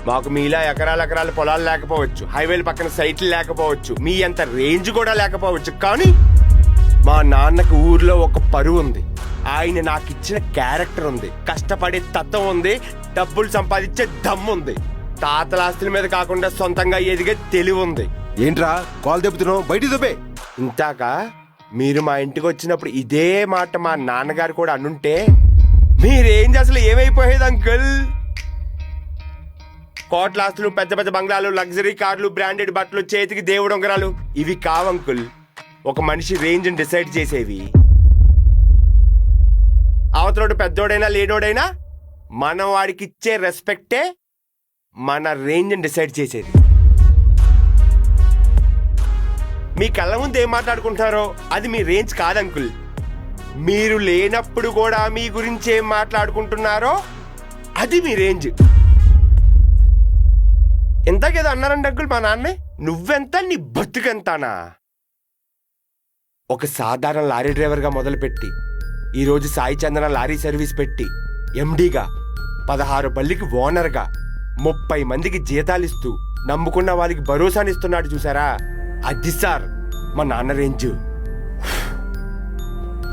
మాకు మీలా ఎకరాల పొలాలు లేకపోవచ్చు, హైవేల పక్కన సైట్లు లేకపోవచ్చు, మీ అంత రేంజ్ కూడా లేకపోవచ్చు, కానీ మా నాన్నకి ఊర్లో ఒక పరువు ఉంది. ఆయన నాకు ఇచ్చిన క్యారెక్టర్ ఉంది, కష్టపడే తత్వం ఉంది, డబ్బులు సంపాదించే దమ్ము ఉంది, తాతల ఆస్తుల మీద కాకుండా సొంతంగా ఎదిగే తెలివి ఉంది. ఏంట్రా కాల్ దెబ్బతున్నావు? బయటికి దొబ్బే. ఇంతాక మీరు మా ఇంటికి వచ్చినప్పుడు ఇదే మాట మా నాన్నగారు కూడా అనుంటే మీరేం అసలు ఏమైపోయేది అంకుల్? కోట్ల ఆస్తులు, పెద్ద పెద్ద బంగ్లాలు, లగ్జరీ కార్లు, బ్రాండెడ్ బట్టలు, చేతికి దేవుడు ఉంగరాలు ఇవి కావు అంకుల్ ఒక మనిషి రేంజ్ డిసైడ్ చేసేవి. అవతలోడు పెద్దోడైనా లేడోడైనా మనం వాడికి ఇచ్చే రెస్పెక్టే మన రేంజ్ డిసైడ్ చేసేది. మీ కళ్ళ ముందు ఏం మాట్లాడుకుంటారో అది మీ రేంజ్ కాదంకుల్. మీరు లేనప్పుడు కూడా మీ గురించి ఏం మాట్లాడుకుంటున్నారో అది మీ రేంజ్. ఎంతకేదో అన్నారండి అంకుల్ మా నాన్నే, నువ్వెంత నీ బతుకెంతనా? ఒక సాధారణ లారీ డ్రైవర్గా మొదలుపెట్టి ఈరోజు సాయి చందన లారీ సర్వీస్ పెట్టి ఎండీగా, 16 బళ్ళకి ఓనర్గా, 30 మందికి జీతాలిస్తూ నమ్ముకున్న వాళ్ళకి భరోసానిస్తున్నాడు చూసారా, అది సార్ మా నాన్న రేంజ్.